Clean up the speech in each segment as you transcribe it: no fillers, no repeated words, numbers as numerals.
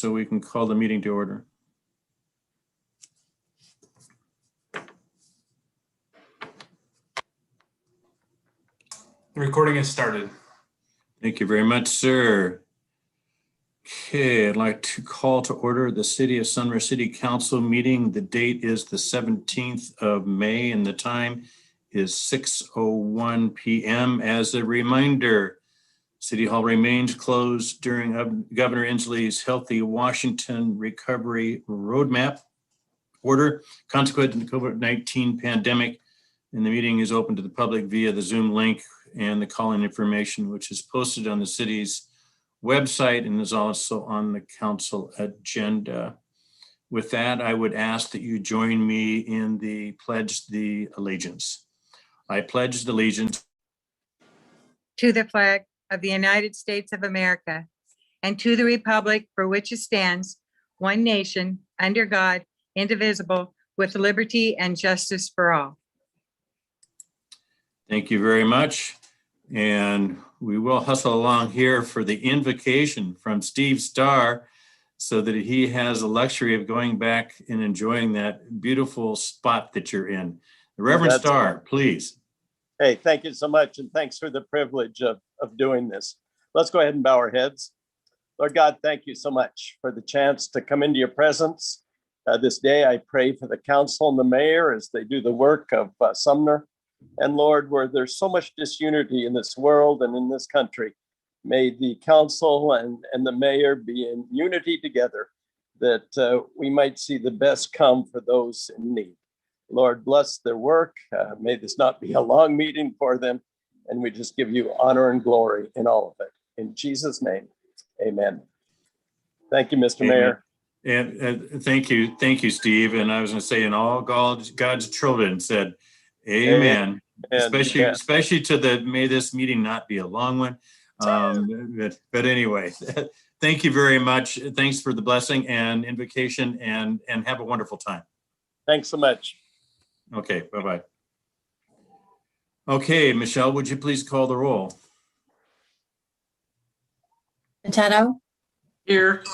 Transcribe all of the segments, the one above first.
so we can call the meeting to order. The recording has started. Thank you very much, sir. Okay, I'd like to call to order the City of Sumner City Council meeting. The date is the 17th of May and the time is 6:01 p.m. As a reminder, City Hall remains closed during Governor Inslee's Healthy Washington Recovery Roadmap order consequent to the COVID-19 pandemic, and the meeting is open to the public via the Zoom link and the call-in information, which is posted on the city's website and is also on the council agenda. With that, I would ask that you join me in the pledge the allegiance. I pledge allegiance to the flag of the United States of America and to the republic for which it stands, one nation, under God, indivisible, with liberty and justice for all. Thank you very much. And we will hustle along here for the invocation from Steve Starr so that he has the luxury of going back and enjoying that beautiful spot that you're in. The Reverend Starr, please. Hey, thank you so much. And thanks for the privilege of doing this. Let's go ahead and bow our heads. Lord God, thank you so much for the chance to come into your presence. This day, I pray for the council and the mayor as they do the work of Sumner. And Lord, where there's so much disunity in this world and in this country, may the council and the mayor be in unity together, that we might see the best come for those in need. Lord, bless their work. May this not be a long meeting for them. And we just give you honor and glory in all of it. In Jesus' name, amen. Thank you, Mr. Amen. Mayor. And thank you, Steve. And I was going to say, and all God's children said, amen. Especially to the, may this meeting not be a long one. But anyway, thank you very much. Thanks for the blessing and invocation, and have a wonderful time. Thanks so much. Okay, bye-bye. Okay, Michelle, would you please call the roll? Potato. Here.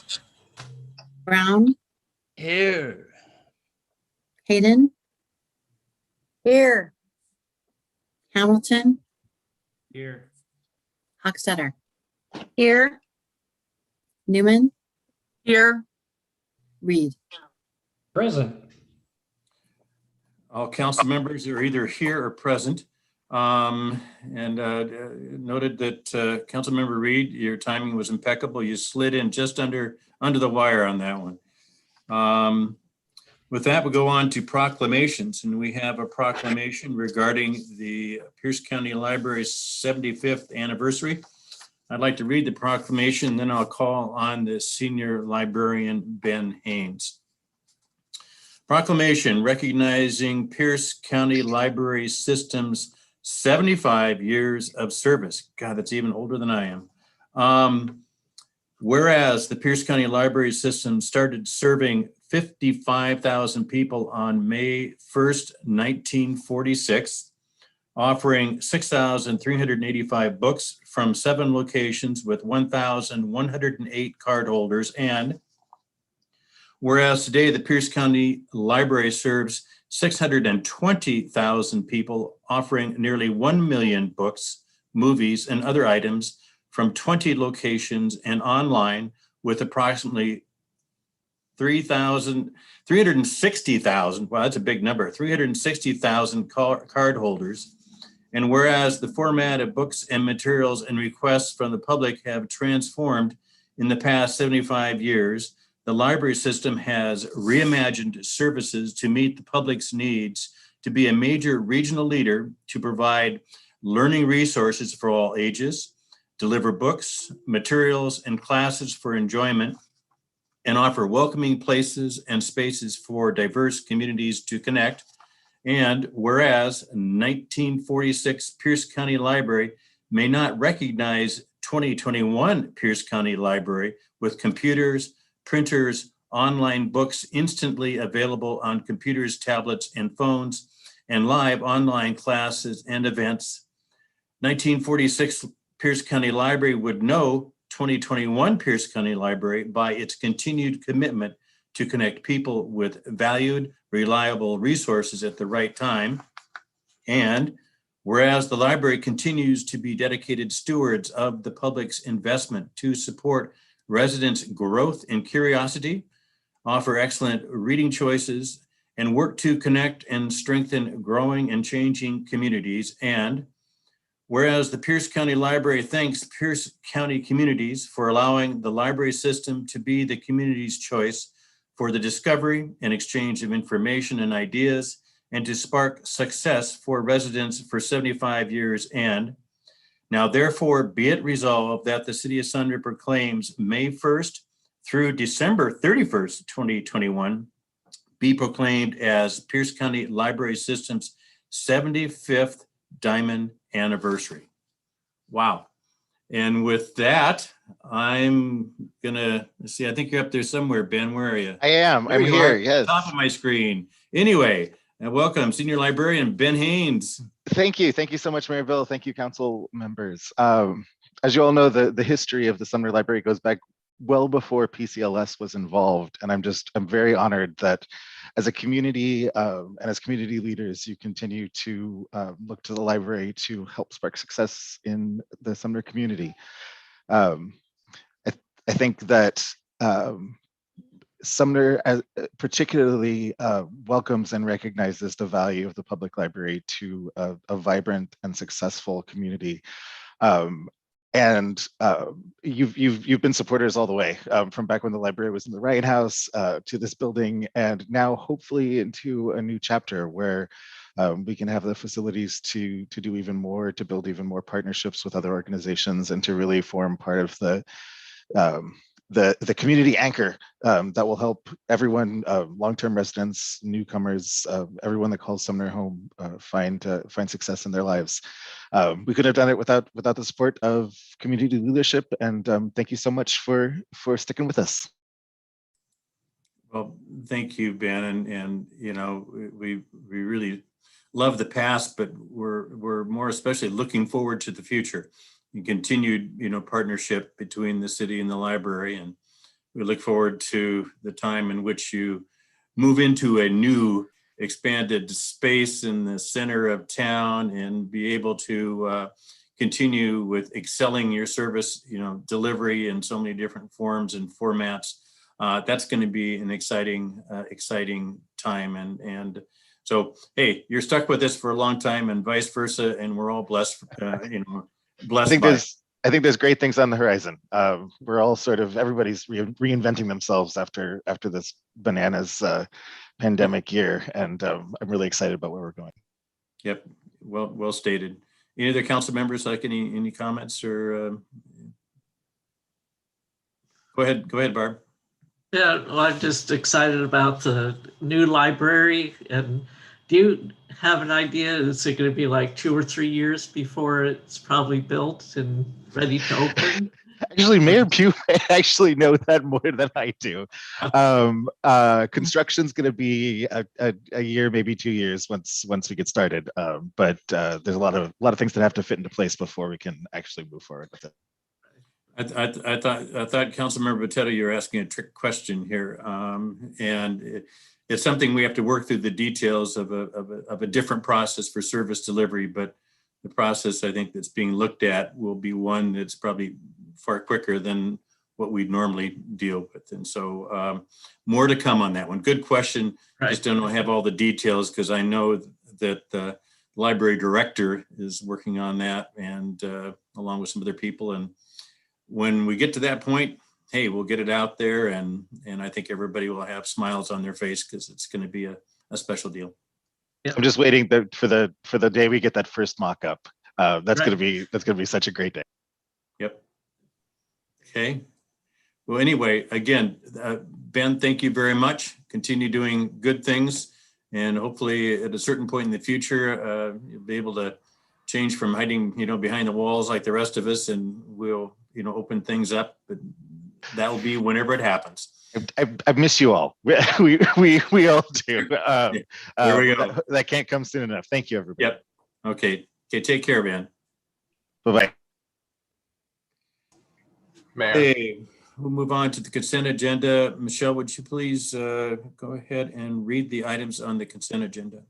Brown. Here. Hayden. Here. Hamilton. Here. Hochstetter. Here. Newman. Here. Reed. Present. All council members are either here or present. Noted that Council Member Reed, your timing was impeccable. You slid in just under the wire on that one. With that, we'll go on to proclamations, and we have a proclamation regarding the Pierce County Library's 75th anniversary. I'd like to read the proclamation, then I'll call on the senior librarian, Ben Haynes. Proclamation recognizing Pierce County Library System's 75 years of service. God, that's even older than I am. Whereas the Pierce County Library System started serving 55,000 people on May 1st, 1946, offering 6,385 books from 7 locations with 1,108 cardholders. And whereas today the Pierce County Library serves 620,000 people, offering nearly 1 million books, movies, and other items from 20 locations and online, with approximately 360,000, wow, that's a big number, 360,000 card holders. And whereas the format of books and materials and requests from the public have transformed in the past 75 years, the library system has reimagined services to meet the public's needs to be a major regional leader, to provide learning resources for all ages, deliver books, materials, and classes for enjoyment, and offer welcoming places and spaces for diverse communities to connect. And whereas 1946 Pierce County Library may not recognize 2021 Pierce County Library with computers, printers, online books instantly available on computers, tablets, and phones, and live online classes and events. 1946 Pierce County Library would know 2021 Pierce County Library by its continued commitment to connect people with valued, reliable resources at the right time. And whereas the library continues to be dedicated stewards of the public's investment to support residents' growth and curiosity, offer excellent reading choices, and work to connect and strengthen growing and changing communities. And whereas the Pierce County Library thanks Pierce County communities for allowing the library system to be the community's choice for the discovery and exchange of information and ideas, and to spark success for residents for 75 years. And now therefore be it resolved that the City of Sumner proclaims May 1st through December 31st, 2021, be proclaimed as Pierce County Library System's 75th Diamond Anniversary. Wow. And with that, I'm gonna see, I think you're up there somewhere, Ben. Where are you? I am. There I'm you here. are, Yes. top of my screen. Anyway, welcome, Senior Librarian Ben Haynes. Thank you. Thank you so much, Mayor Bill. Thank you, council members. As you all know, the history of the Sumner Library goes back well before PCLS was involved. And I'm very honored that as a community and as community leaders, you continue to look to the library to help spark success in the Sumner community. I think that Sumner particularly welcomes and recognizes the value of the public library to a vibrant and successful community. You've been supporters all the way from back when the library was in the Wright House to this building, and now hopefully into a new chapter where we can have the facilities to do even more, to build even more partnerships with other organizations, and to really form part of the community anchor that will help everyone, long-term residents, newcomers, everyone that calls Sumner home, find success in their lives. We couldn't have done it without the support of community leadership, and thank you so much for sticking with us. Well, thank you, Ben, and you know, we really love the past, but we're more especially looking forward to the future. And continued, you know, partnership between the city and the library, and we look forward to the time in which you move into a new expanded space in the center of town and be able to continue with excelling your service, you know, delivery in so many different forms and formats. That's going to be an exciting time, and so hey, you're stuck with us for a long time, and vice versa, and we're all blessed, you know. Blessed I think there's great things on the horizon. We're all everybody's reinventing themselves after this bananas pandemic year, and I'm really excited about where we're going. Yep, well stated. Any other council members like any comments or? Go ahead, Barb. Yeah, well, I'm just excited about the new library. And do you have an idea? Is it going to be like 2 or 3 years before it's probably built and ready to open? Actually, Mayor Pugh may actually know that more than I do. Construction's going to be a year, maybe 2 years once we get started. But there's a lot of things that have to fit into place before we can actually move forward with it. I thought Councilmember Botetto, you were asking a trick question here, and it's something we have to work through the details of a different process for service delivery. But the process I think that's being looked at will be one that's probably far quicker than what we normally deal with, and so more to come on that one. Good question. Right. Just don't have all the details because I know that the library director is working on that, and along with some other people. And when we get to that point, hey, we'll get it out there, and I think everybody will have smiles on their face because it's going to be a special deal. Yep. I'm just waiting for the day we get that first mock-up. That's Right. gonna be such a great day. Yep. Okay. Well, anyway, again, Ben, thank you very much. Continue doing good things, and hopefully at a certain point in the future, you'll be able to change from hiding, you know, behind the walls like the rest of us, and we'll, you know, open things up. But that will be whenever it happens. I miss you all. We all do. There we go. That can't come soon enough. Thank you, everybody. Yep. Okay. Take care, Ben. Bye-bye. Mayor. Okay, we'll move on to the consent agenda. Michelle, would you please go ahead and read the items on the consent agenda?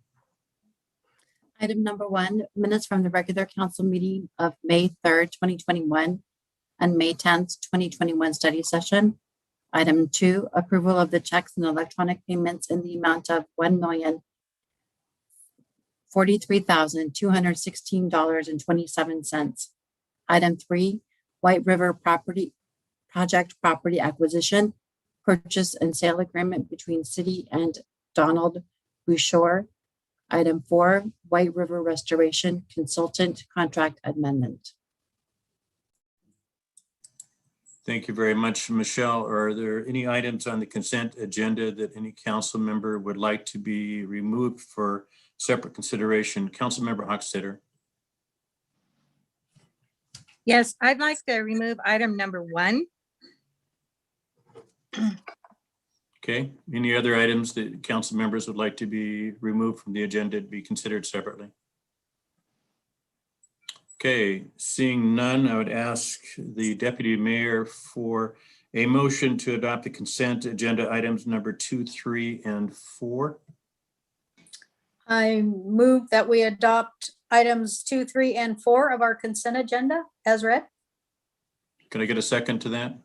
Item number 1, minutes from the regular council meeting of May 3rd, 2021 and May 10th, 2021 study session. Item 2, approval of the checks and electronic payments in the amount of $1,043,216.27. Item 3, White River Project property acquisition, purchase and sale agreement between city and Donald Bouchard. Item 4, White River Restoration Consultant Contract Amendment. Thank you very much, Michelle. Are there any items on the consent agenda that any council member would like to be removed for separate consideration? Councilmember Hochstetter. Yes, I'd like to remove item number 1. Okay, any other items that council members would like to be removed from the agenda to be considered separately? Okay, seeing none, I would ask the deputy mayor for a motion to adopt the consent agenda items number 2, 3, and 4. I move that we adopt items 2, 3, and 4 of our consent agenda as read. Can I get a second to that?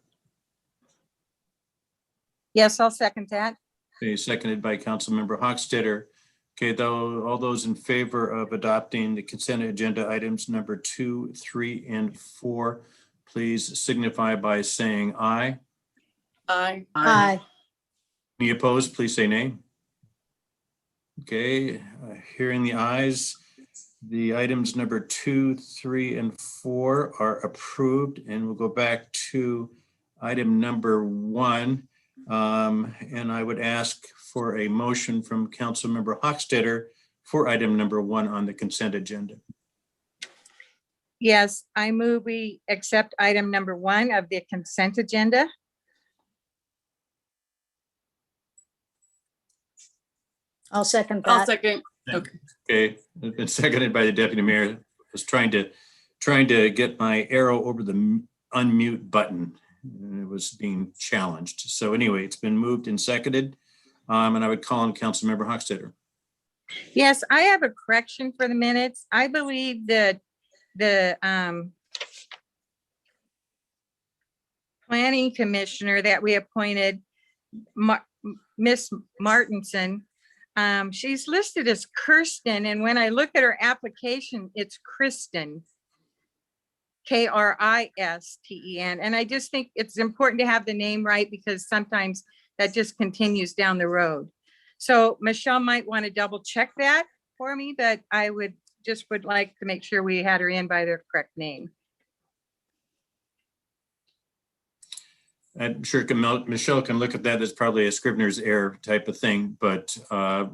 Yes, I'll second that. Okay, seconded by Councilmember Hochstetter. Okay, though, all those in favor of adopting the consent agenda items number 2, 3, and 4, please signify by saying aye. Aye. Aye. Any opposed, please say nay. Okay, hearing the ayes, the items number 2, 3, and 4 are approved, and we'll go back to item number 1. And I would ask for a motion from Councilmember Hochstetter for item number 1 on the consent agenda. Yes, I move we accept item number 1 of the consent agenda. I'll second I'll that. second. Okay, it's been seconded by the deputy mayor. I was trying to get my arrow over the unmute button. And it was being challenged. So anyway, it's been moved and seconded. And I would call on Councilmember Hochstetter. Yes, I have a correction for the minutes. I believe that the planning commissioner that we appointed, Miss Martinson, she's listed as Kirsten, and when I look at her application, it's Kristen. Kristen, and I just think it's important to have the name right because sometimes that just continues down the road. So Michelle might want to double check that for me, but I would like to make sure we had her in by the correct name. I'm sure Michelle can look at that. That's probably a Scrivener's error type of thing, but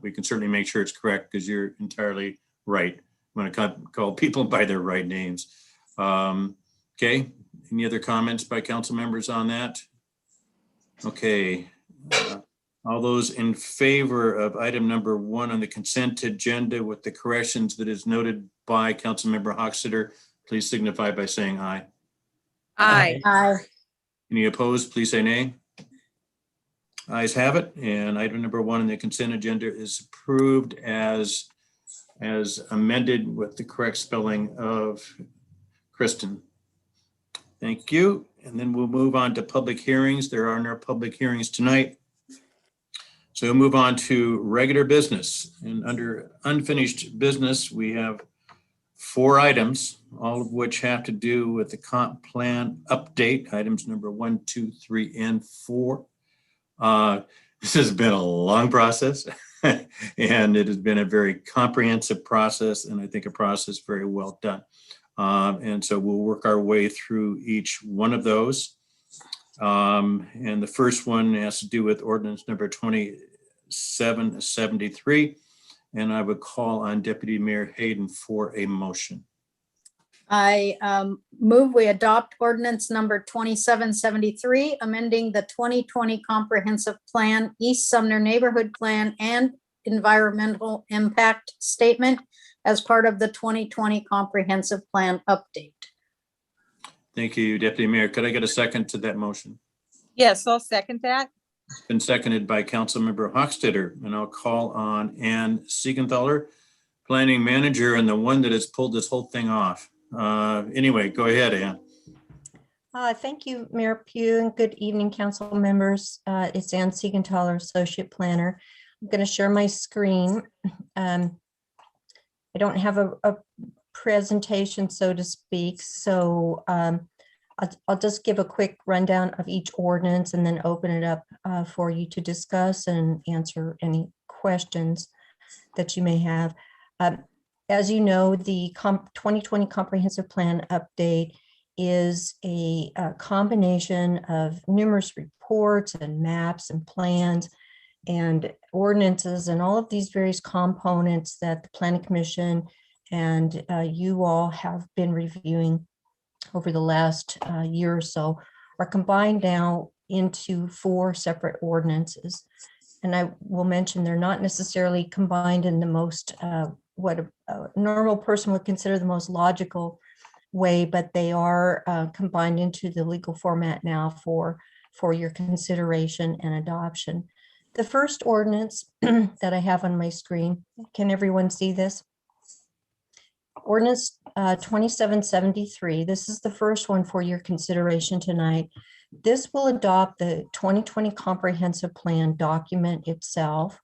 we can certainly make sure it's correct because you're entirely right when I call people by their right names. Okay, any other comments by council members on that? Okay, all those in favor of item number 1 on the consent agenda with the corrections that is noted by Councilmember Hochstetter, please signify by saying aye. Aye. Aye. Any opposed, please say nay. Ayes have it, and item number 1 on the consent agenda is approved as amended with the correct spelling of Kristen. Thank you. And then we'll move on to public hearings. There are no public hearings tonight. So we'll move on to regular business. And under unfinished business, we have 4 items, all of which have to do with the comp plan update, items number 1, 2, 3, and 4. This has been a long process and it has been a very comprehensive process, and I think a process very well done. And so we'll work our way through each one of those. And the first one has to do with ordinance number 2773. And I would call on Deputy Mayor Hayden for a motion. I move we adopt ordinance number 2773, amending the 2020 comprehensive plan, East Sumner neighborhood plan, and environmental impact statement as part of the 2020 comprehensive plan update. Thank you, Deputy Mayor. Could I get a second to that motion? Yes, I'll second that. It's been seconded by Councilmember Hochstetter, and I'll call on Ann Siegenthaler, Planning Manager, and the one that has pulled this whole thing off. Anyway, go ahead, Ann. Thank you, Mayor Pugh, and good evening, council members. It's Ann Siegenthaler, Associate Planner. I'm going to share my screen. I don't have a presentation, so to speak, so I'll just give a quick rundown of each ordinance and then open it up for you to discuss and answer any questions that you may have. As you know, the 2020 Comprehensive Plan update is a combination of numerous reports and maps and plans and ordinances and all of these various components that the Planning Commission and you all have been reviewing over the last year or so are combined now into 4 separate ordinances. And I will mention they're not necessarily combined in the most, what a normal person would consider the most logical way, but they are combined into the legal format now for your consideration and adoption. The first ordinance that I have on my screen, can everyone see this? Ordinance 2773. This is the first one for your consideration tonight. This will adopt the 2020 Comprehensive Plan document itself,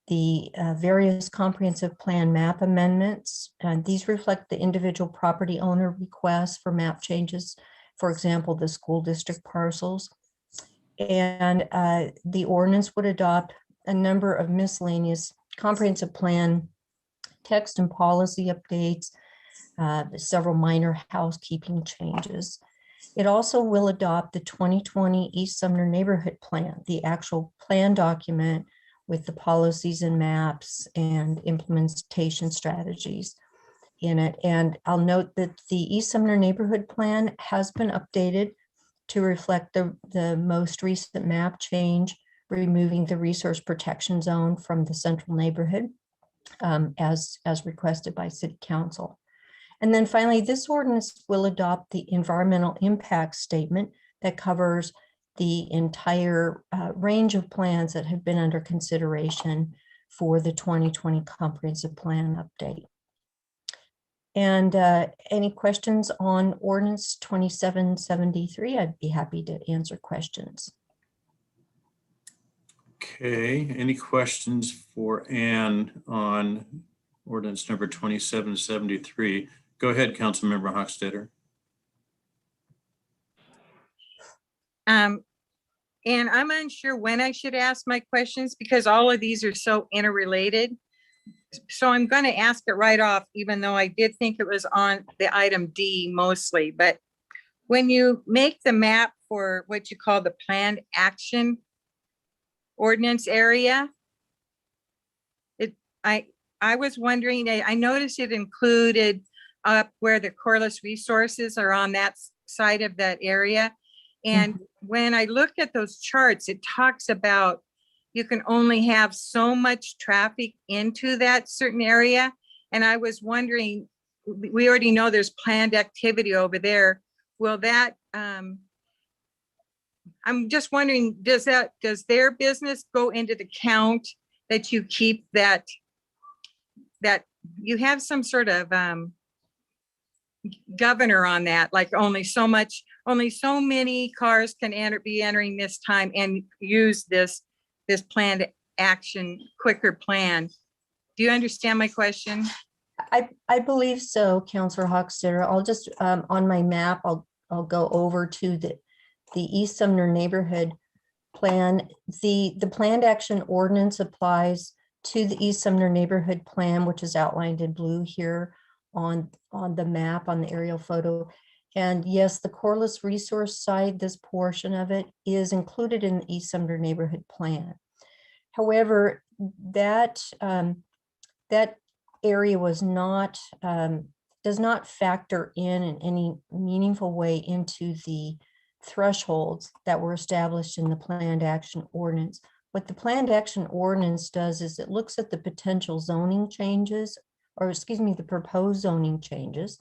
the various comprehensive plan map amendments. These reflect the individual property owner requests for map changes, for example, the school district parcels. And the ordinance would adopt a number of miscellaneous comprehensive plan text and policy updates, several minor housekeeping changes. It also will adopt the 2020 East Sumner Neighborhood Plan, the actual plan document with the policies and maps and implementation strategies in it. And I'll note that the East Sumner Neighborhood Plan has been updated to reflect the most recent map change, removing the resource protection zone from the central neighborhood as requested by City Council. And then finally, this ordinance will adopt the environmental impact statement that covers the entire range of plans that have been under consideration for the 2020 Comprehensive Plan update. And any questions on Ordinance 2773? I'd be happy to answer questions. Okay, any questions for Ann on ordinance number 2773? Go ahead, Councilmember Hochstetter. And I'm unsure when I should ask my questions because all of these are so interrelated. So I'm going to ask it right off, even though I did think it was on the item D mostly. But when you make the map for what you call the planned action ordinance area, I was wondering, I noticed it included up where the Corliss resources are on that side of that area. And when I look at those charts, it talks about you can only have so much traffic into that certain area. And I was wondering, we already know there's planned activity over there. Will that, I'm just wondering, does their business go into the count that you keep that you have some sort of governor on that, like only so many cars can be entering this time and use this planned action quicker plan. Do you understand my question? I believe so, Councilor Hochstetter. I'll just on my map, I'll go over to the East Sumner Neighborhood Plan. The planned action ordinance applies to the East Sumner Neighborhood Plan, which is outlined in blue here on the map, on the aerial photo. And yes, the Corliss resource side, this portion of it is included in the East Sumner Neighborhood Plan. However, that area was not, does not factor in any meaningful way into the thresholds that were established in the planned action ordinance. What the planned action ordinance does is it looks at the potential zoning changes, or excuse me, the proposed zoning changes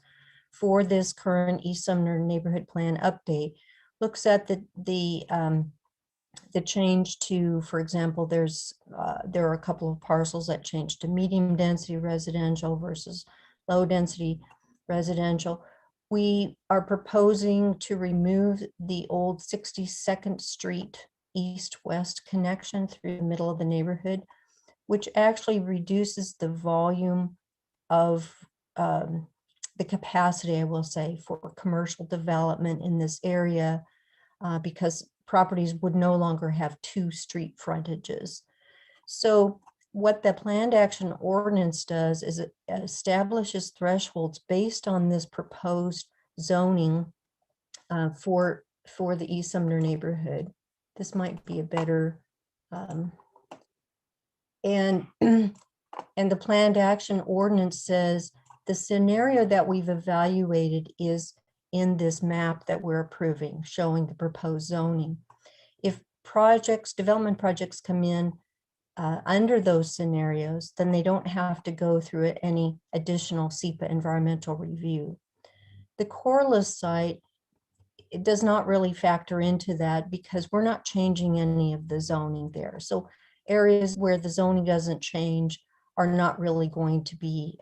for this current East Sumner neighborhood plan update looks at the change to, for example, there are a couple of parcels that change to medium density residential versus low density residential. We are proposing to remove the old 62nd Street east-west connection through the middle of the neighborhood, which actually reduces the volume of the capacity, I will say, for commercial development in this area, because properties would no longer have two street frontages. So what the planned action ordinance does is it establishes thresholds based on this proposed zoning for the East Sumner neighborhood. This might be a better, and the planned action ordinance says the scenario that we've evaluated is in this map that we're approving, showing the proposed zoning. If development projects come in under those scenarios, then they don't have to go through any additional SEPA environmental review. The Corliss site, it does not really factor into that because we're not changing any of the zoning there. So areas where the zoning doesn't change are not really going to be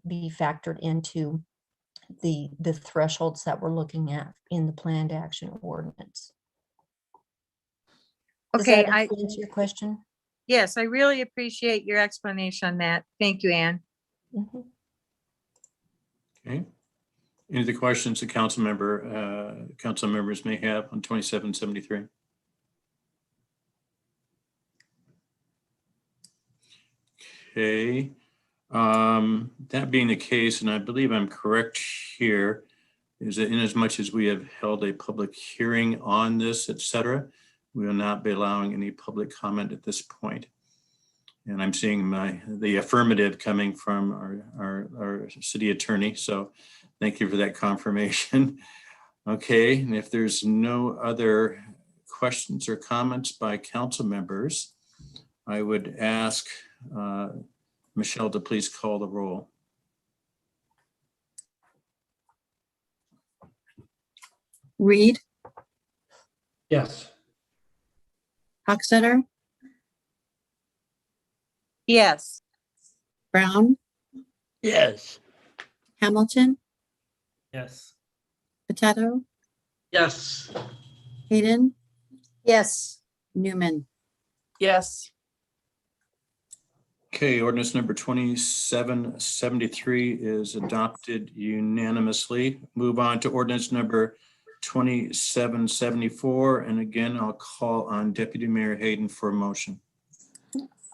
factored into the thresholds that we're looking at in the planned action ordinance. Does Okay, that answer your question? yes, I really appreciate your explanation on that. Thank you, Ann. Mhm. Okay. Any other questions the council members may have on 2773? Okay. That being the case, and I believe I'm correct here, is that in as much as we have held a public hearing on this, etc., we will not be allowing any public comment at this point. And I'm seeing the affirmative coming from our city attorney. So thank you for that confirmation. Okay, and if there's no other questions or comments by council members, I would ask Michelle to please call the roll. Reed, Yes. Hochstetter, Yes. Brown, Yes. Hamilton, Yes. Potato, Yes. Hayden, Yes. Newman. Yes. Okay, ordinance number 2773 is adopted unanimously. Move on to ordinance number 2774. And again, I'll call on Deputy Mayor Hayden for a motion.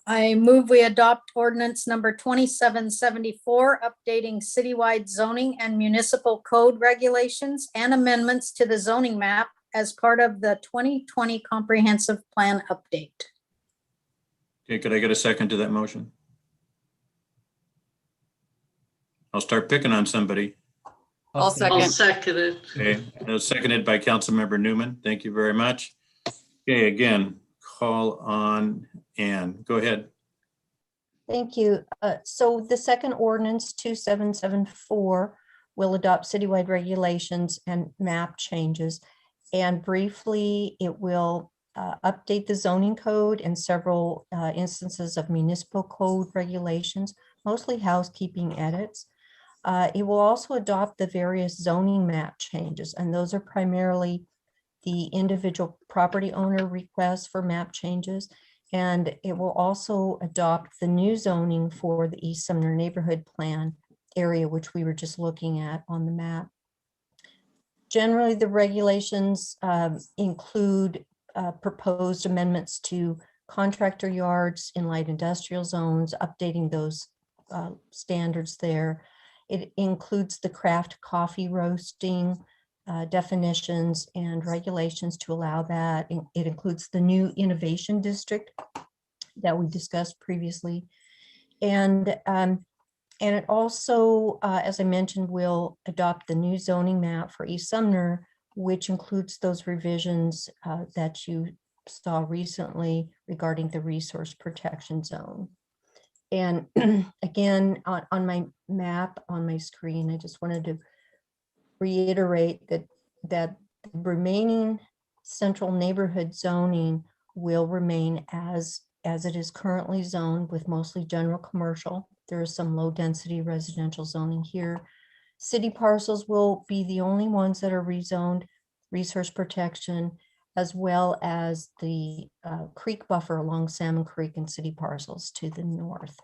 I move we adopt ordinance number 2774, updating citywide zoning and municipal code regulations and amendments to the zoning map as part of the 2020 comprehensive plan update. Okay, could I get a second to that motion? I'll start picking on somebody. I'll I'll second. second it. Okay, that was seconded by Councilmember Newman. Thank you very much. Okay, again, call on Ann. Go ahead. Thank you. So the second ordinance 2774 will adopt citywide regulations and map changes. And briefly, it will update the zoning code and several instances of municipal code regulations, mostly housekeeping edits. It will also adopt the various zoning map changes, and those are primarily the individual property owner requests for map changes. And it will also adopt the new zoning for the East Sumner neighborhood plan area, which we were just looking at on the map. Generally, the regulations include proposed amendments to contractor yards in light industrial zones, updating those standards there. It includes the craft coffee roasting definitions and regulations to allow that. It includes the new innovation district that we discussed previously. And it also, as I mentioned, will adopt the new zoning map for East Sumner, which includes those revisions that you saw recently regarding the resource protection zone. And again, on my map on my screen, I just wanted to reiterate that the remaining central neighborhood zoning will remain as it is currently zoned, with mostly general commercial. There is some low density residential zoning here. City parcels will be the only ones that are rezoned resource protection, as well as the creek buffer along Salmon Creek and city parcels to the north.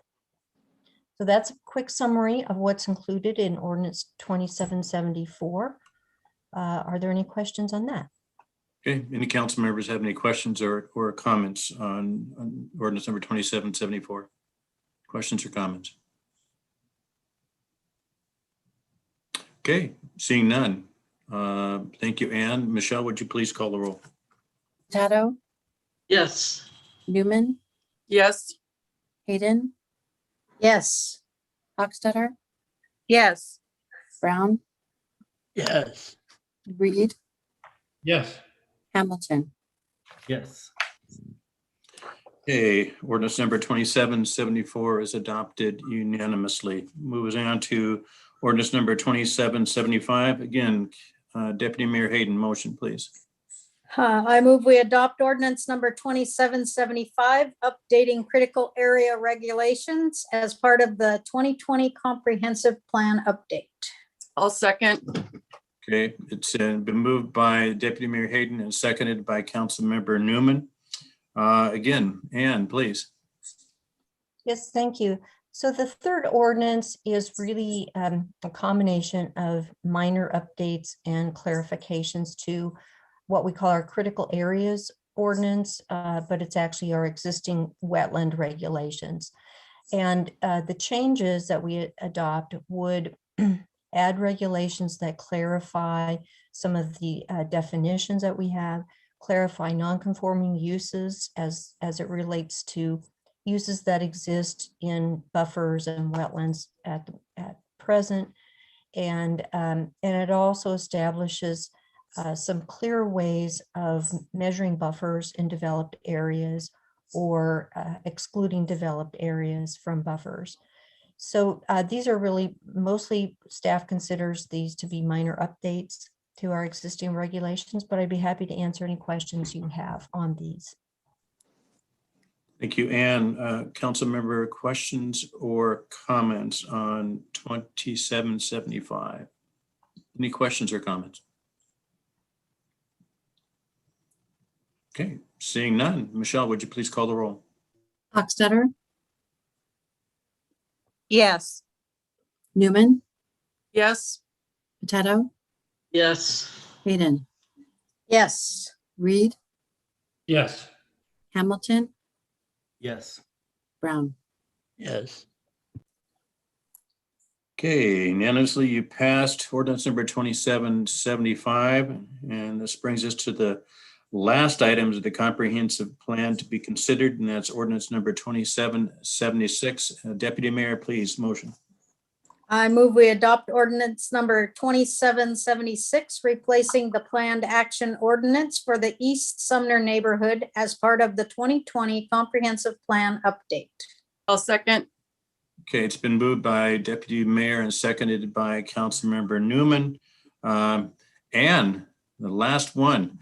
So that's a quick summary of what's included in Ordinance 2774. Are there any questions on that? Okay, any council members have any questions or comments on ordinance number 2774? Questions or comments? Okay, seeing none. Thank you, Ann. Michelle, would you please call the roll? Tato, Yes. Newman, Yes. Hayden, Yes. Hochstetter, yes, Brown, Yes. Reed, Yes. Hamilton. Yes. Okay, ordinance number 2774 is adopted unanimously. Moves on to ordinance number 2775. Again, Deputy Mayor Hayden, motion, please. I move we adopt ordinance number 2775, updating critical area regulations as part of the 2020 comprehensive plan update. I'll second. Okay, it's been moved by Deputy Mayor Hayden and seconded by Councilmember Newman. Again, Ann, please. Yes, thank you. So the third ordinance is really a combination of minor updates and clarifications to what we call our critical areas ordinance, but it's actually our existing wetland regulations. And the changes that we adopt would add regulations that clarify some of the definitions that we have, clarify non-conforming uses as it relates to uses that exist in buffers and wetlands at present. And it also establishes some clear ways of measuring buffers in developed areas or excluding developed areas from buffers. So these are really mostly staff considers these to be minor updates to our existing regulations, but I'd be happy to answer any questions you have on these. Thank you, Ann. Council member questions or comments on 2775? Any questions or comments? Okay, seeing none. Michelle, would you please call the roll? Hochstetter, yes, Newman, Yes. Tato, Yes. Hayden, Yes. Reed, Yes. Hamilton, Yes. Brown. Yes. Okay, unanimously you passed ordinance number 2775, and this brings us to the last items of the comprehensive plan to be considered, and that's ordinance number 2776. Deputy Mayor, please, motion. I move we adopt ordinance number 2776, replacing the planned action ordinance for the East Sumner neighborhood as part of the 2020 comprehensive plan update. I'll second. Okay, it's been moved by Deputy Mayor and seconded by Councilmember Newman. And the last one.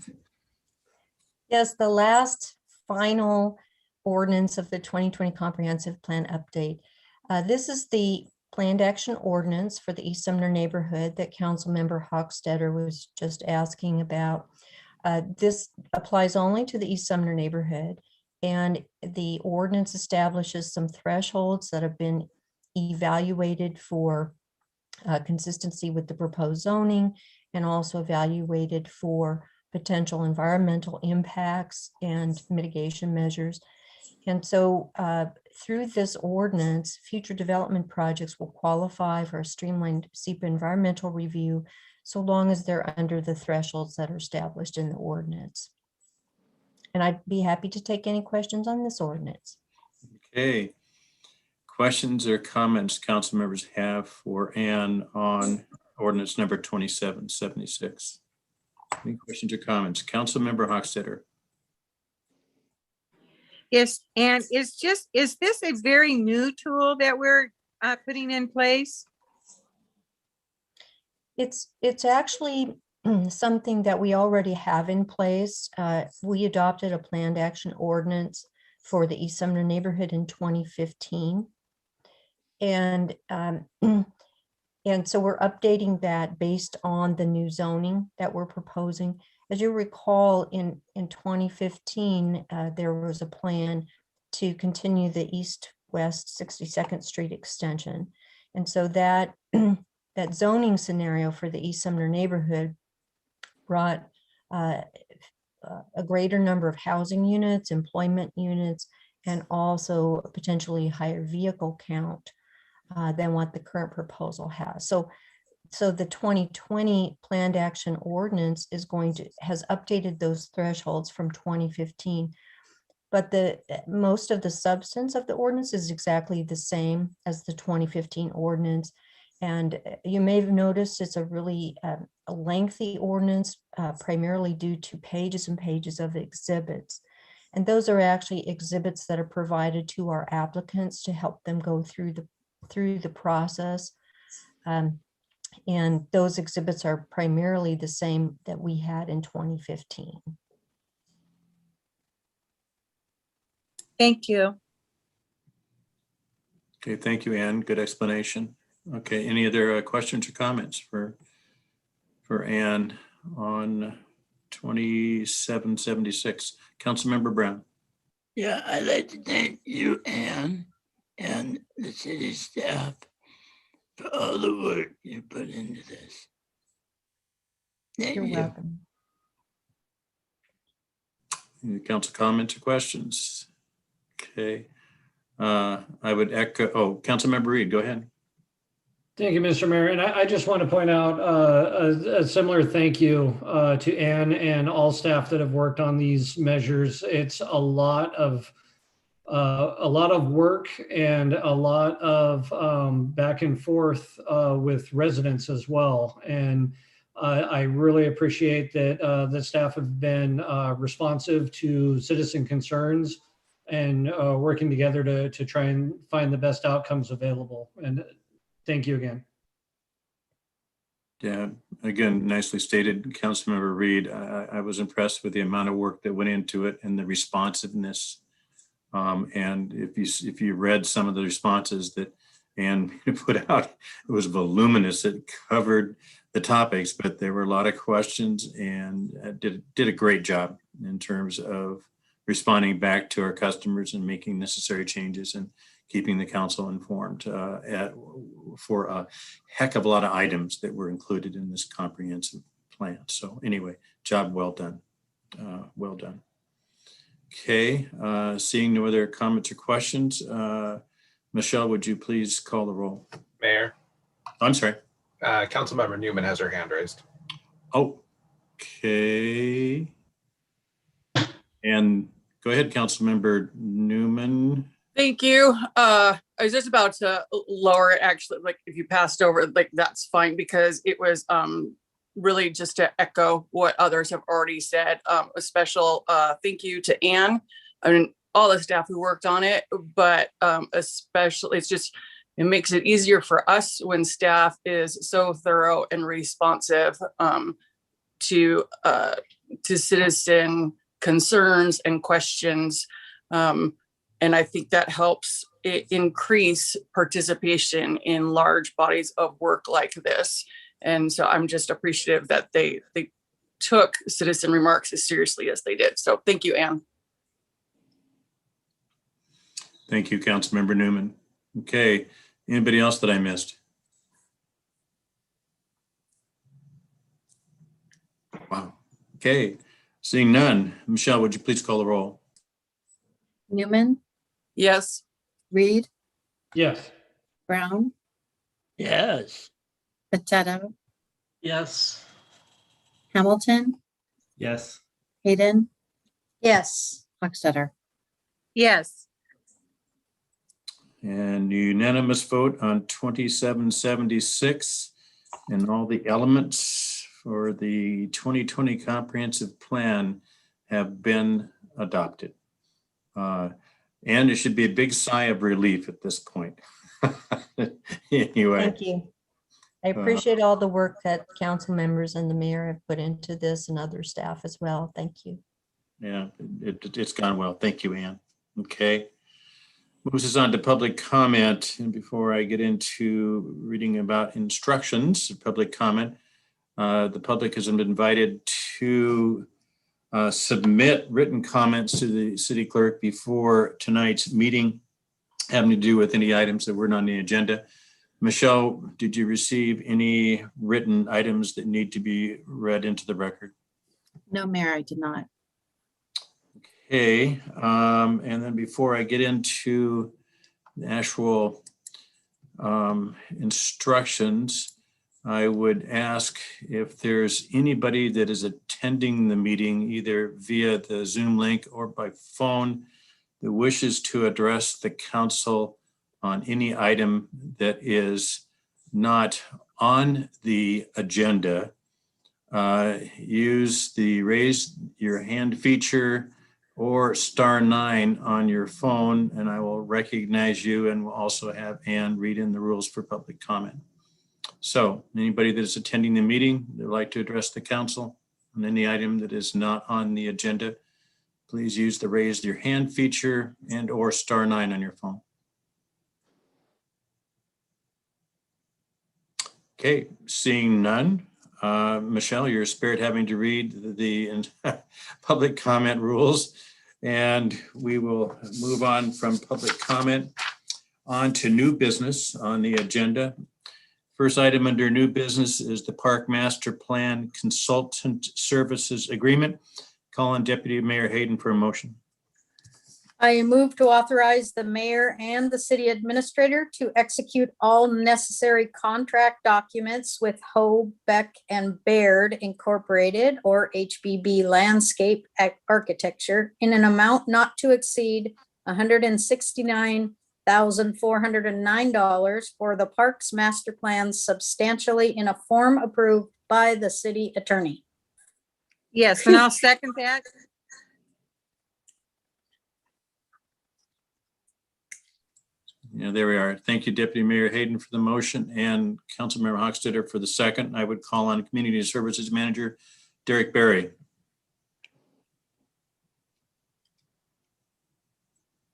Yes, the last final ordinance of the 2020 comprehensive plan update. This is the planned action ordinance for the East Sumner neighborhood that Councilmember Hochstetter was just asking about. This applies only to the East Sumner neighborhood, and the ordinance establishes some thresholds that have been evaluated for consistency with the proposed zoning, and also evaluated for potential environmental impacts and mitigation measures. And so through this ordinance, future development projects will qualify for a streamlined SEPA environmental review, so long as they're under the thresholds that are established in the ordinance. And I'd be happy to take any questions on this ordinance. Okay. Questions or comments council members have for Ann on ordinance number 2776? Any questions or comments? Councilmember Hochstetter. Is this a very new tool that we're putting in place? It's actually something that we already have in place. We adopted a planned action ordinance for the East Sumner neighborhood in 2015. And and so we're updating that based on the new zoning that we're proposing. As you recall, in 2015, there was a plan to continue the east-west 62nd Street extension. And so that that zoning scenario for the East Sumner neighborhood brought a greater number of housing units, employment units, and also a potentially higher vehicle count than what the current proposal has. So the 2020 planned action ordinance has updated those thresholds from 2015. But most of the substance of the ordinance is exactly the same as the 2015 ordinance. And you may have noticed it's a really a lengthy ordinance, primarily due to pages and pages of exhibits. And those are actually exhibits that are provided to our applicants to help them go through the process. And those exhibits are primarily the same that we had in 2015. Thank you. Okay, thank you, Ann. Good explanation. Okay, any other questions or comments for Ann on 2776? Councilmember Brown. Yeah, I'd like to thank you, Ann, and the city staff for all the work you put into this. Thank You're you. welcome. Any council comments or questions? Okay, I would echo, Councilmember Reed, go ahead. Thank you, Mr. Mayor. And I just want to point out a similar thank you to Ann and all staff that have worked on these measures. It's a lot of work and a lot of back and forth with residents as well. And I really appreciate that the staff have been responsive to citizen concerns and working together to try and find the best outcomes available. And thank you again. Yeah, again, nicely stated, Councilmember Reed. I was impressed with the amount of work that went into it and the responsiveness. And if you read some of the responses that Ann put out, it was voluminous. It covered the topics, but there were a lot of questions, and did a great job in terms of responding back to our customers and making necessary changes and keeping the council informed for a heck of a lot of items that were included in this comprehensive plan. So anyway, job well done. Well done. Okay, seeing no other comments or questions, Michelle, would you please call the roll? Mayor, I'm sorry. Councilmember Newman has her hand raised. Okay. And go ahead, Councilmember Newman. Thank you. I was just about to lower it, actually, like if you passed over, like that's fine, because it was really just to echo what others have already said. A special thank you to Ann, I mean, all the staff who worked on it, but especially it makes it easier for us when staff is so thorough and responsive to citizen concerns and questions. And I think that helps increase participation in large bodies of work like this. And so I'm just appreciative that they took citizen remarks as seriously as they did. So thank you, Ann. Thank you, Councilmember Newman. Okay, anybody else that I missed? Wow. Okay, seeing none. Michelle, would you please call the roll? Newman, Yes. Reed, Yes. Brown, Yes. Potato, Yes. Hamilton, Yes. Hayden, Yes. Hochstetter. Yes. And unanimous vote on 2776, and all the elements for the 2020 comprehensive plan have been adopted. And it should be a big sigh of relief at this point. Anyway. Thank you. I appreciate all the work that council members and the mayor have put into this and other staff as well. Thank you. Yeah, it's gone well. Thank you, Ann. Okay. Moves us on to public comment. And before I get into reading about instructions, public comment, the public has been invited to submit written comments to the city clerk before tonight's meeting having to do with any items that weren't on the agenda. Michelle, did you receive any written items that need to be read into the record? No, Mayor, I did not. Okay, and then before I get into the actual instructions, I would ask if there's anybody that is attending the meeting, either via the Zoom link or by phone, that wishes to address the council on any item that is not on the agenda. Use the raise your hand feature or *9 on your phone, and I will recognize you, and we'll also have Ann read in the rules for public comment. So anybody that is attending the meeting that would like to address the council on any item that is not on the agenda, please use the raise your hand feature and or *9 on your phone. Okay, seeing none. Michelle, you're spared having to read the public comment rules, and we will move on from public comment on to new business on the agenda. First item under new business is the Park Master Plan Consultant Services Agreement. Call on Deputy Mayor Hayden for a motion. I move to authorize the mayor and the city administrator to execute all necessary contract documents with Hoe, Beck, and Baird Incorporated, or HBB Landscape Architecture, in an amount not to exceed $169,409 for the Parks Master Plan, substantially in a form approved by the city attorney. Yes, and I'll second that. Yeah, there we are. Thank you, Deputy Mayor Hayden, for the motion, and Councilmember Hochstetter for the second. I would call on Community Services Manager Derek Berry.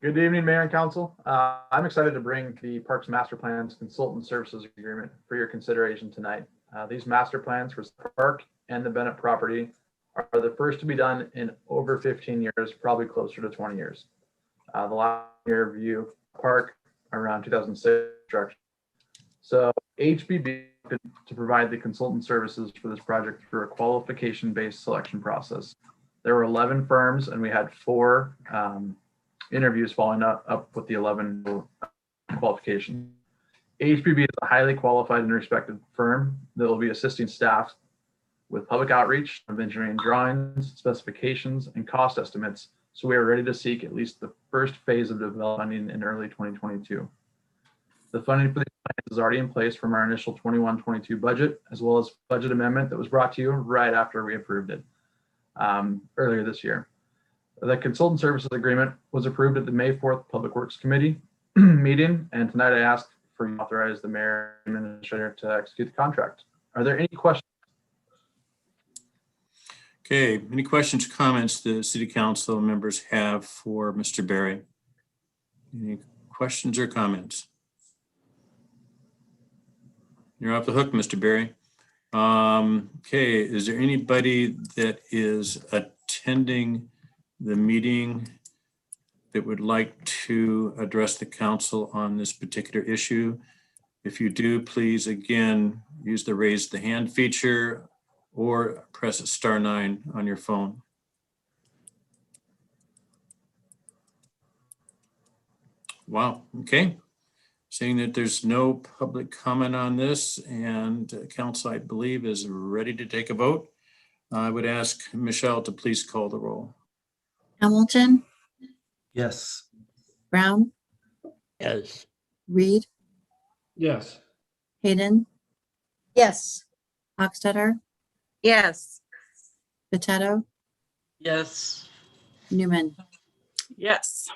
Good evening, Mayor and Council. I'm excited to bring the Parks Master Plans Consultant Services Agreement for your consideration tonight. These master plans for the park and the Bennett property are the first to be done in over 15 years, probably closer to 20 years. The last year review park around 2006 construction. So HBB to provide the consultant services for this project through a qualification-based selection process. There were 11 firms, and we had 4 interviews following up with the 11 qualifications. HBB is a highly qualified and respected firm that will be assisting staff with public outreach of engineering drawings, specifications, and cost estimates. So we are ready to seek at least the first phase of development in early 2022. The funding for these plans is already in place from our initial 21-22 budget, as well as budget amendment that was brought to you right after we approved it earlier this year. The consultant services agreement was approved at the May 4th Public Works Committee meeting, and tonight I ask for you to authorize the mayor and administrator to execute the contract. Are there any questions? Okay, any questions or comments the city council members have for Mr. Berry? Any questions or comments? You're off the hook, Mr. Berry. Okay, is there anybody that is attending the meeting that would like to address the council on this particular issue? If you do, please, again, use the raise the hand feature or press *9 on your phone. Wow, okay. Seeing that there's no public comment on this, and council, I believe, is ready to take a vote, I would ask Michelle to please call the roll. Hamilton, Yes. Brown, Yes. Reed, Yes. Hayden, Yes. Hochstetter, Yes, Potato, Yes. Newman. Yes.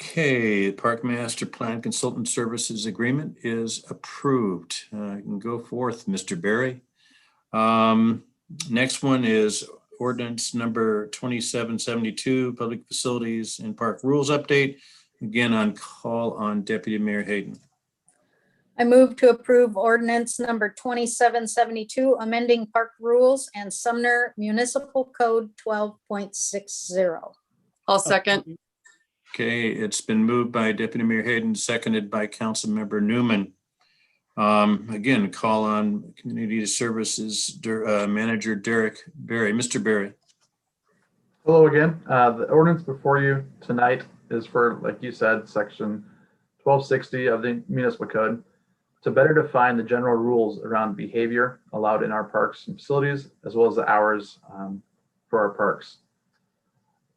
Okay, Park Master Plan Consultant Services Agreement is approved. You can go forth, Mr. Berry. Next one is Ordinance number 2772, Public Facilities and Park Rules Update. Again, on call on Deputy Mayor Hayden. I move to approve ordinance number 2772, amending park rules and Sumner Municipal Code 12.60. I'll second. Okay, it's been moved by Deputy Mayor Hayden, seconded by Councilmember Newman. Again, call on Community Services Manager Derek Berry. Mr. Berry. Hello again. The ordinance before you tonight is for, like you said, section 1260 of the municipal code to better define the general rules around behavior allowed in our parks and facilities, as well as the hours for our parks.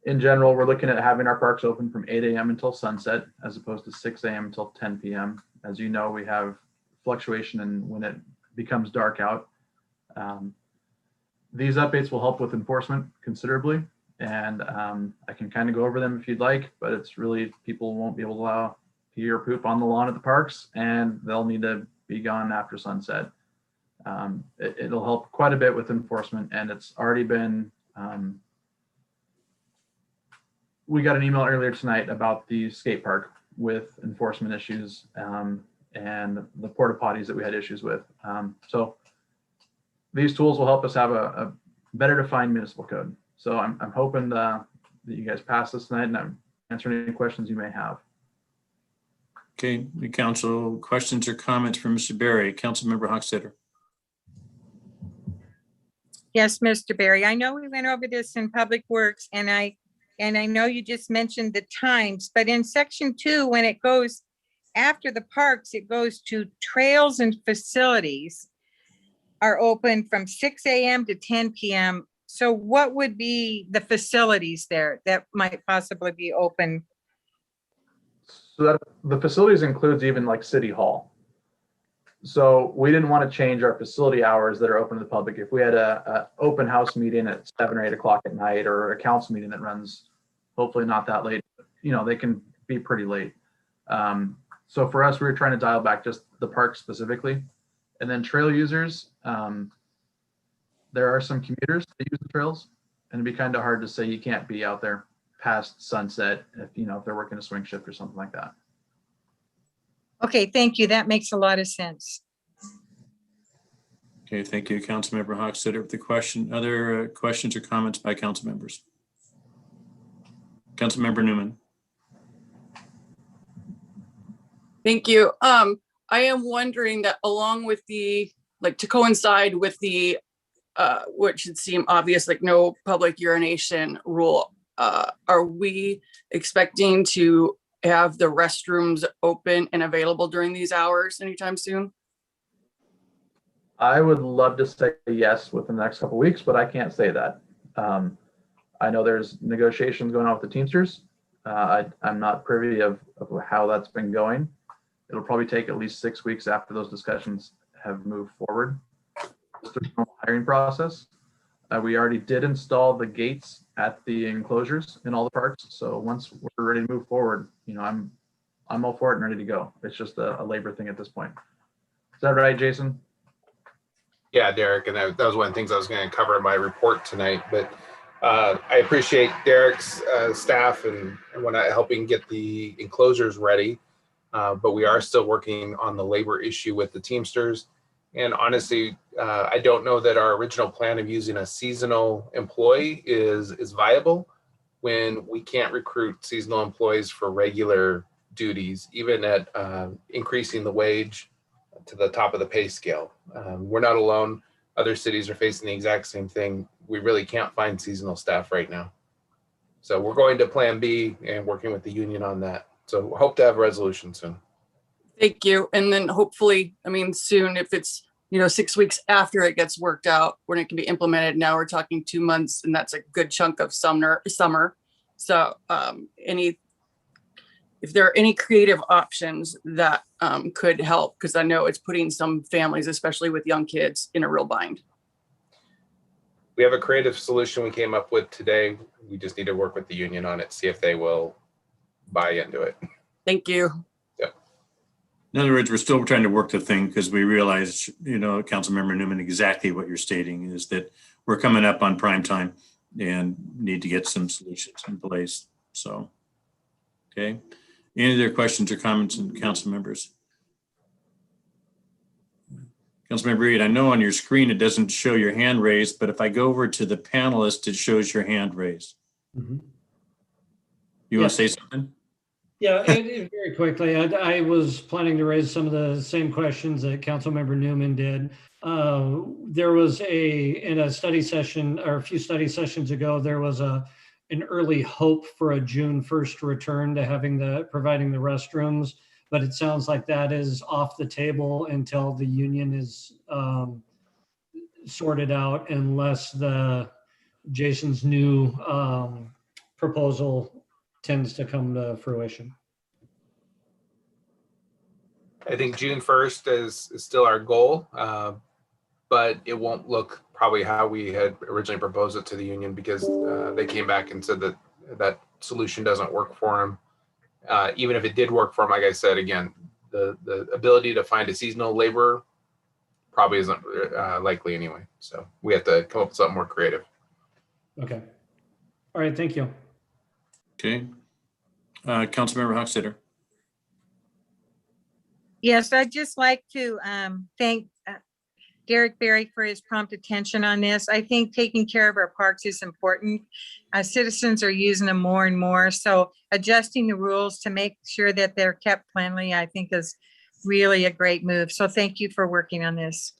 In general, we're looking at having our parks open from 8 a.m. until sunset, as opposed to 6 a.m. until 10 p.m. As you know, we have fluctuation in when it becomes dark out. These updates will help with enforcement considerably, and I can kind of go over them if you'd like, but it's really, people won't be able to allow pee or poop on the lawn at the parks, and they'll need to be gone after sunset. It'll help quite a bit with enforcement, and it's already been, we got an email earlier tonight about the skate park with enforcement issues and the porta potties that we had issues with. So these tools will help us have a better defined municipal code. So I'm hoping that you guys pass this tonight, and I'm answering any questions you may have. Okay, the council questions or comments from Mr. Berry. Councilmember Hochstetter. Yes, Mr. Berry, I know we went over this in Public Works, and I know you just mentioned the times, but in section 2, when it goes after the parks, it goes to trails and facilities are open from 6 a.m. to 10 p.m. So what would be the facilities there that might possibly be open? So that the facilities includes even like City Hall. So we didn't want to change our facility hours that are open to the public. If we had a open house meeting at 7 or 8 o'clock at night, or a council meeting that runs hopefully not that late, you know, they can be pretty late. So for us, we were trying to dial back just the park specifically. And then trail users, there are some commuters that use the trails, and it'd be kind of hard to say you can't be out there past sunset if, you know, if they're working a swing shift or something like that. Okay, thank you. That makes a lot of sense. Okay, thank you, Councilmember Hochstetter. With the question, other questions or comments by council members? Councilmember Newman. Thank you. I am wondering that along with the, like, to coincide with the, what should seem obvious, like no public urination rule, are we expecting to have the restrooms open and available during these hours anytime soon? I would love to say yes within the next couple of weeks, but I can't say that. I know there's negotiations going on with the Teamsters. I'm not privy of how that's been going. It'll probably take at least 6 weeks after those discussions have moved forward. It's the normal hiring process. We already did install the gates at the enclosures in all the parks. So once we're ready to move forward, you know, I'm all for it and ready to go. It's just a labor thing at this point. Is that right, Jason? Yeah, Derek, and that was one of the things I was going to cover in my report tonight. But I appreciate Derek's staff and whatnot helping get the enclosures ready. But we are still working on the labor issue with the Teamsters. And honestly, I don't know that our original plan of using a seasonal employee is viable when we can't recruit seasonal employees for regular duties, even at increasing the wage to the top of the pay scale. We're not alone. Other cities are facing the exact same thing. We really can't find seasonal staff right now. So we're going to plan B and working with the union on that. So hope to have a resolution soon. Thank you. And then hopefully, I mean, soon, if it's, you know, 6 weeks after it gets worked out, when it can be implemented. Now we're talking 2 months, and that's a good chunk of summer. So if there are any creative options that could help, because I know it's putting some families, especially with young kids, in a real bind. we have a creative solution we came up with today. We just need to work with the union on it, see if they will buy into it. Thank you. In other words, we're still trying to work the thing because we realize, Councilmember Newman, exactly what you're stating is that we're coming up on prime time and need to get some solutions in place. So, okay. Any other questions or comments from council members? Councilmember Reed, I know on your screen it doesn't show your hand raised, but if I go over to the panelist, it shows your hand raised. Mhm. You want Yes. to say something? Yeah, very quickly, I was planning to raise some of the same questions that Councilmember Newman did. There was in a study session or a few study sessions ago, there was an early hope for a June 1st return to providing the restrooms, but it sounds like that is off the table until the union is sorted out, unless Jason's new proposal tends to come to fruition. I think June 1st is still our goal, but it won't look probably how we had originally proposed it to the union because they came back and said that that solution doesn't work for them. Even if it did work for them, like I said, again, the ability to find a seasonal laborer probably isn't likely anyway. So we have to come up with something more creative. Okay. All right, thank you. Okay. Councilmember Hochstetter. Yes, I'd just like to thank Derek Berry for his prompt attention on this. I think taking care of our parks is important. Citizens are using them more and more. So adjusting the rules to make sure that they're kept cleanly, I think is really a great move. So thank you for working on this.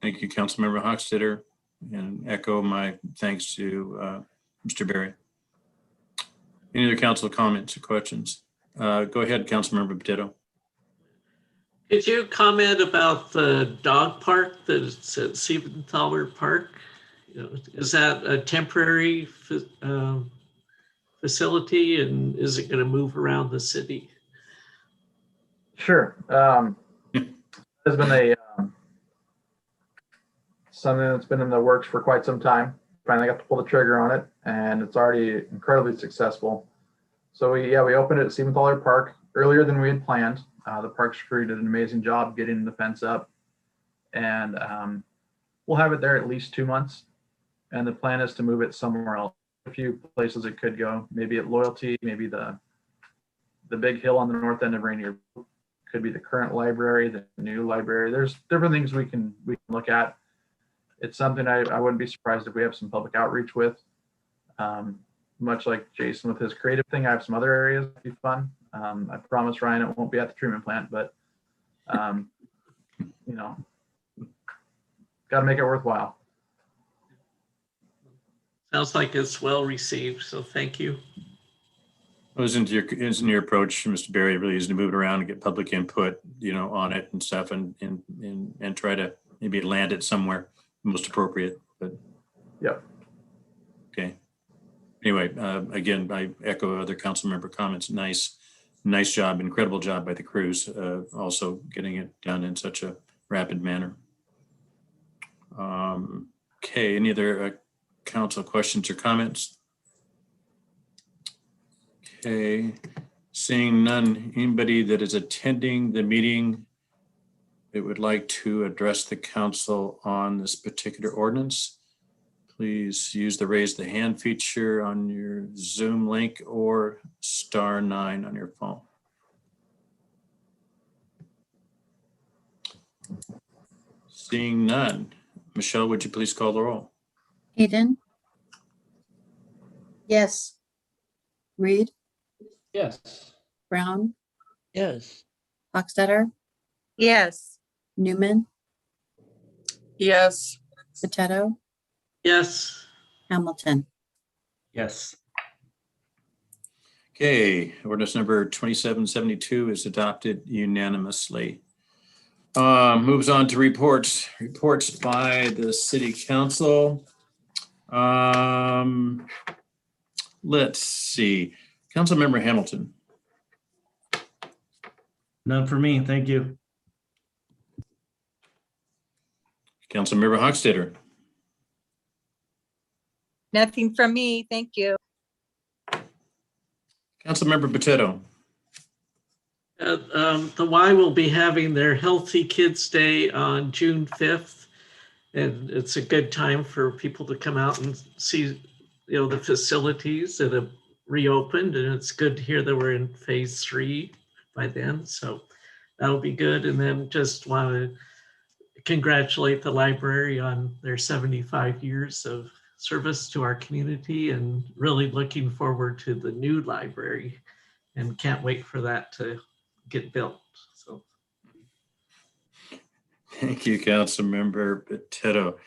Thank you, Councilmember Hochstetter, and echo my thanks to Mr. Berry. Any other council comments or questions? Go ahead, Councilmember Potato. Could you comment about the dog park that's at Siebenthaler Park? Is that a temporary facility, and is it going to move around the city? Sure. There's been something that's been in the works for quite some time. Finally got to pull the trigger on it, and it's already incredibly successful. So we opened it at Siebenthaler Park earlier than we had planned. The parks crew did an amazing job getting the fence up, and we'll have it there at least 2 months. And the plan is to move it somewhere else. A few places it could go, maybe at Loyalty, maybe the big hill on the north end of Rainier, could be the current library, the new library. There's different things we can look at. It's something I wouldn't be surprised if we have some public outreach with. Much like Jason with his creative thing, I have some other areas that'd be fun. I promise Ryan it won't be at the treatment plant, but got to make it worthwhile. Sounds like it's well received, so thank you. Isn't your approach, Mr. Berry, really is to move it around and get public input, on it and stuff, and try to maybe land it somewhere most appropriate. But yep. Okay. Anyway, again, I echo other council member comments. Nice job, incredible job by the crews, also getting it done in such a rapid manner. Okay, any other council questions or comments? Okay, seeing none, anybody that is attending the meeting that would like to address the council on this particular ordinance, please use the raise the hand feature on your Zoom link or *9 on your phone. Seeing none, Michelle, would you please call the roll? Hayden, Yes. Reed, Yes. Brown, Yes. Hochstetter, Yes. Newman, Yes. Potato, Yes. Hamilton. Yes. Okay, ordinance number 2772 is adopted unanimously. Moves on to reports by the city council. Let's see, Councilmember Hamilton. None for me, thank you. Councilmember Hochstetter. Nothing from me. Thank you. Councilmember Potato. The Y will be having their Healthy Kids Day on June 5th. And it's a good time for people to come out and see, the facilities that have reopened. And it's good to hear that we're in phase 3 by then. So that'll be good. And then just want to congratulate the library on their 75 years of service to our community, and really looking forward to the new library and can't wait for that to get built. So Thank you, Councilmember Potato.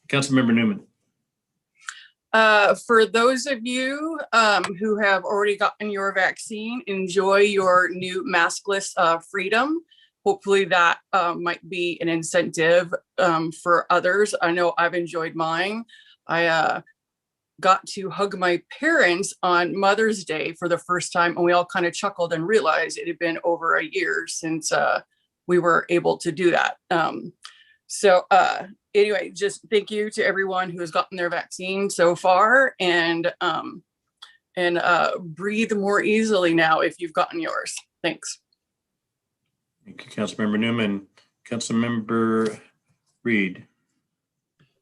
Councilmember Newman. For those of you who have already gotten your vaccine, enjoy your new maskless freedom. Hopefully that might be an incentive for others. I know I've enjoyed mine. I got to hug my parents on Mother's Day for the first time, and we all kind of chuckled and realized it had been over a year since we were able to do that. Anyway, just thank you to everyone who has gotten their vaccine so far, and breathe more easily now if you've gotten yours. Thanks. Thank you, Councilmember Newman. Councilmember Reed.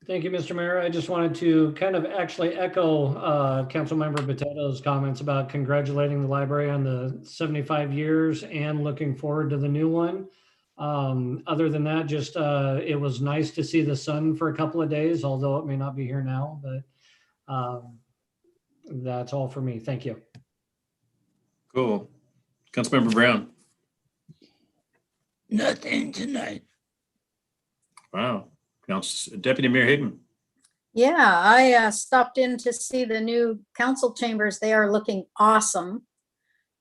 Thank you, Mr. Mayor. I just wanted to kind of actually echo Councilmember Potato's comments about congratulating the library on the 75 years and looking forward to the new one. Other than that, just it was nice to see the sun for a couple of days, although it may not be here now, but that's all for me. Thank you. Cool. Councilmember Brown. Nothing tonight. Wow. Deputy Mayor Hayden. Yeah, I stopped in to see the new council chambers. They are looking awesome.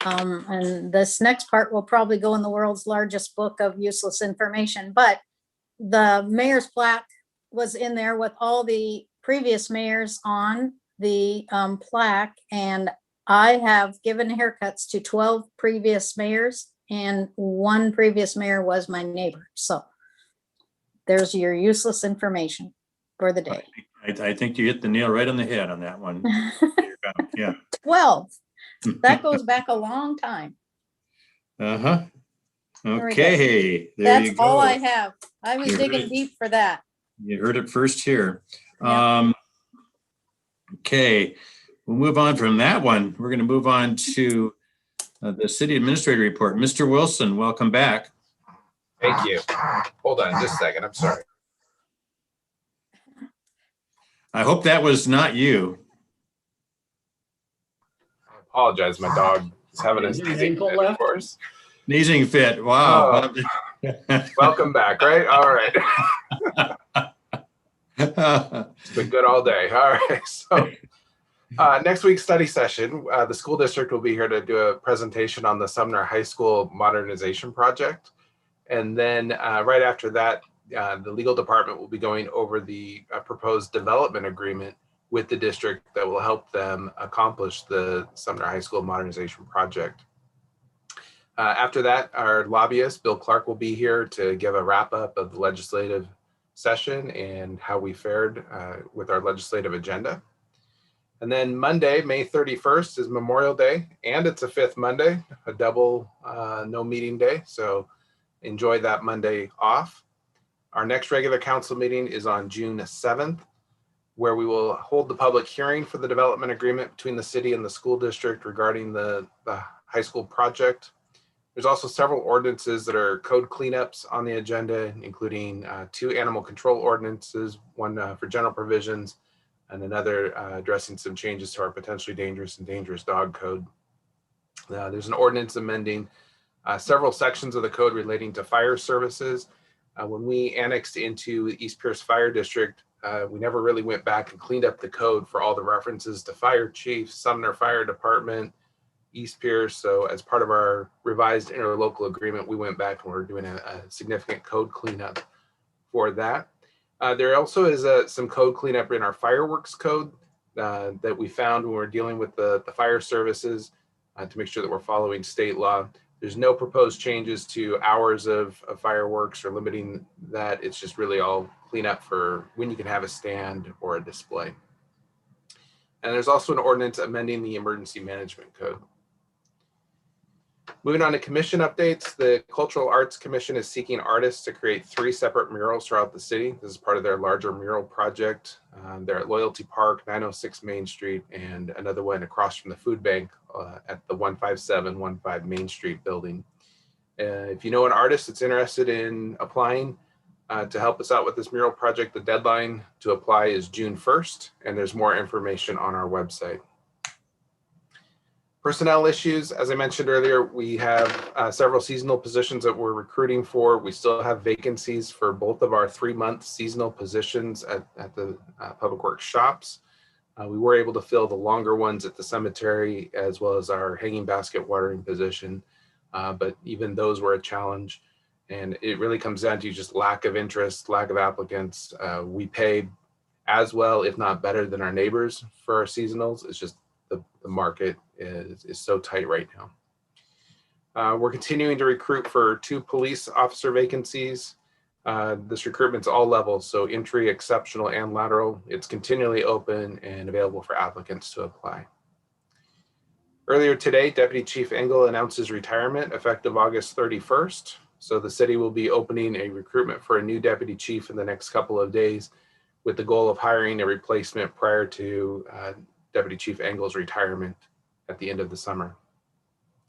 And this next part will probably go in the world's largest book of useless information, but the mayor's plaque was in there with all the previous mayors on the plaque, and I have given haircuts to 12 previous mayors, and one previous mayor was my neighbor. So there's your useless information for the day. I think you hit the nail right on the head on that one. Yeah. 12. That goes back a long time. Uh-huh. There we go. Okay. There That's you go. all I have. I was You digging heard it. deep for that. You heard it first here. Yeah. Okay. We'll move on from that one. We're going to move on to the city administrator report. Mr. Wilson, welcome back. Thank you. Hold on just a second. I'm sorry. I hope that was not you. I apologize. My dog is having a sneezing fit, of course. Sneezing fit. Wow. Welcome back, right? All right. It's been good all day. All right. So next week's study session, the school district will be here to do a presentation on the Sumner High School modernization project. And then right after that, the legal department will be going over the proposed development agreement with the district that will help them accomplish the Sumner High School modernization project. After that, our lobbyist, Bill Clark, will be here to give a wrap up of the legislative session and how we fared with our legislative agenda. And then Monday, May 31st is Memorial Day, and it's a fifth Monday, a double no meeting day. So enjoy that Monday off. Our next regular council meeting is on June 7th, where we will hold the public hearing for the development agreement between the city and the school district regarding the high school project. There's also several ordinances that are code cleanups on the agenda, including 2 animal control ordinances, one for general provisions, and another addressing some changes to our potentially dangerous and dangerous dog code. There's an ordinance amending several sections of the code relating to fire services. When we annexed into East Pierce Fire District, we never really went back and cleaned up the code for all the references to fire chief, Sumner Fire Department, East Pierce. So as part of our revised interlocal agreement, we went back and we're doing a significant code cleanup for that. There also is some code cleanup in our fireworks code that we found when we were dealing with the fire services to make sure that we're following state law. There's no proposed changes to hours of fireworks or limiting that. It's just really all cleanup for when you can have a stand or a display. And there's also an ordinance amending the emergency management code. Moving on to commission updates, the Cultural Arts Commission is seeking artists to create 3 separate murals throughout the city. This is part of their larger mural project. They're at Loyalty Park, 906 Main Street, and another one across from the food bank at the 15715 Main Street building. If you know an artist that's interested in applying to help us out with this mural project, the deadline to apply is June 1st, and there's more information on our website. Personnel issues, as I mentioned earlier, we have several seasonal positions that we're recruiting for. We still have vacancies for both of our 3-month seasonal positions at the Public Works shops. We were able to fill the longer ones at the cemetery as well as our hanging basket watering position, but even those were a challenge. And it really comes down to just lack of interest, lack of applicants. We pay as well, if not better than our neighbors for our seasonals. It's just the market is so tight right now. We're continuing to recruit for 2 police officer vacancies. This recruitment's all levels, so entry, exceptional, and lateral. It's continually open and available for applicants to apply. Earlier today, Deputy Chief Engel announced his retirement effective August 31st. So the city will be opening a recruitment for a new deputy chief in the next couple of days with the goal of hiring a replacement prior to Deputy Chief Engel's retirement at the end of the summer.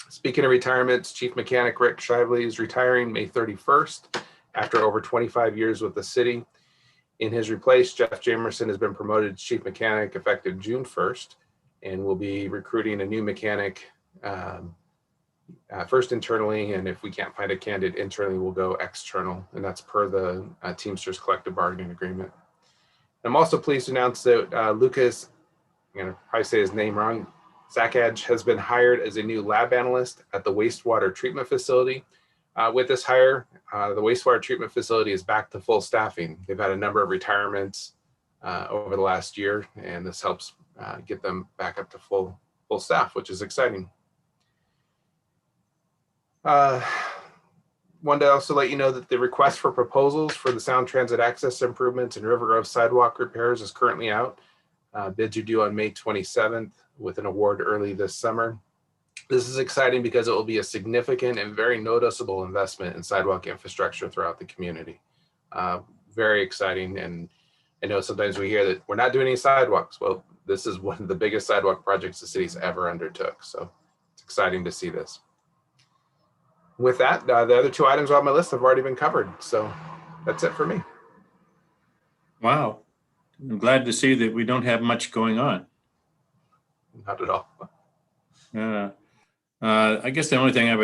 Speaking of retirements, Chief Mechanic Rick Shively is retiring May 31st after over 25 years with the city. In his replace, Jeff Jamerson has been promoted to Chief Mechanic effective June 1st, and will be recruiting a new mechanic first internally, and if we can't find a candidate internally, we'll go external, and that's per the Teamsters collective bargaining agreement. I'm also pleased to announce that Lucas, I'm going to probably say his name wrong, Zakaj, has been hired as a new lab analyst at the wastewater treatment facility. With this hire, the wastewater treatment facility is back to full staffing. They've had a number of retirements over the last year, and this helps get them back up to full staff, which is exciting. Wanted to also let you know that the request for proposals for the Sound Transit access improvements and River Grove sidewalk repairs is currently out. Bids are due on May 27th with an award early this summer. This is exciting because it will be a significant and very noticeable investment in sidewalk infrastructure throughout the community. Very exciting. And I know sometimes we hear that we're not doing any sidewalks. Well, this is one of the biggest sidewalk projects the city's ever undertook. So it's exciting to see this. With that, the other 2 items on my list have already been covered. So that's it for me. Wow. I'm glad to see that we don't have much going on. Not at all. I guess the only thing I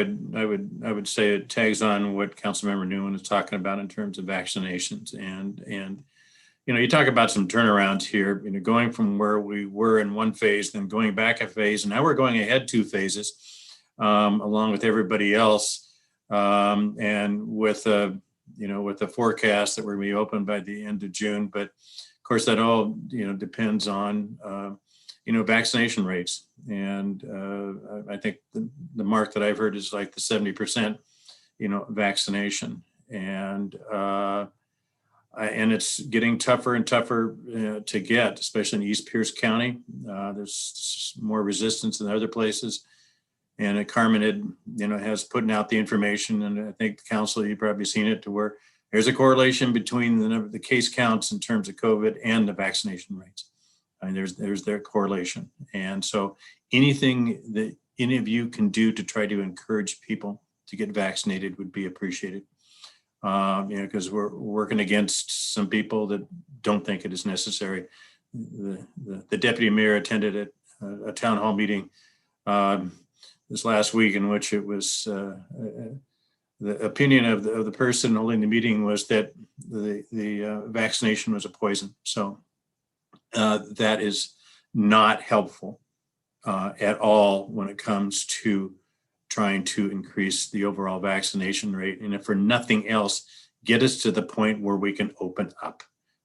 would say, it tags on what Councilmember Newman is talking about in terms of vaccinations, and you talk about some turnarounds here, going from where we were in one phase, then going back a phase, and now we're going ahead 2 phases, along with everybody else, and with the forecast that we're going to be open by the end of June. But of course, that all depends on vaccination rates, and I think the mark that I've heard is like the 70% vaccination, and it's getting tougher and tougher to get, especially in East Pierce County. There's more resistance than other places. And Carmen has put out the information, and I think the council, you've probably seen it, to where there's a correlation between the case counts in terms of COVID and the vaccination rates. And there's their correlation. And so anything that any of you can do to try to encourage people to get vaccinated would be appreciated. Because we're working against some people that don't think it is necessary. The deputy mayor attended a town hall meeting this last week, in which it was the opinion of the person holding the meeting was that the vaccination was a poison. So that is not helpful at all when it comes to trying to increase the overall vaccination rate. And if for nothing else, get us to the point where we can open up.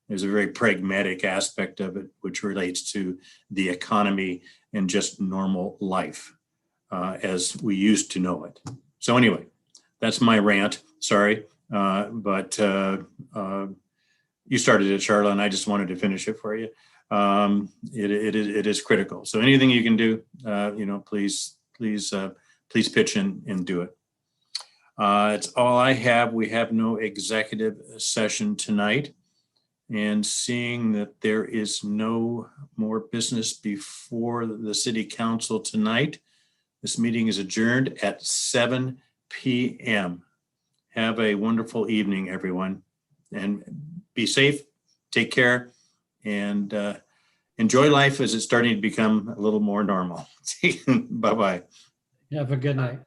There's a very pragmatic aspect of it, which relates to the economy and just normal life as we used to know it. So anyway, that's my rant. Sorry, but you started it, Charlotte, and I just wanted to finish it for you. It is critical. So anything you can do, please pitch in and do it. It's all I have. We have no executive session tonight. And seeing that there is no more business before the city council tonight, this meeting is adjourned at 7 p.m. Have a wonderful evening, everyone, and be safe, take care, and enjoy life as it's starting to become a little more normal. Bye-bye. Have a good night.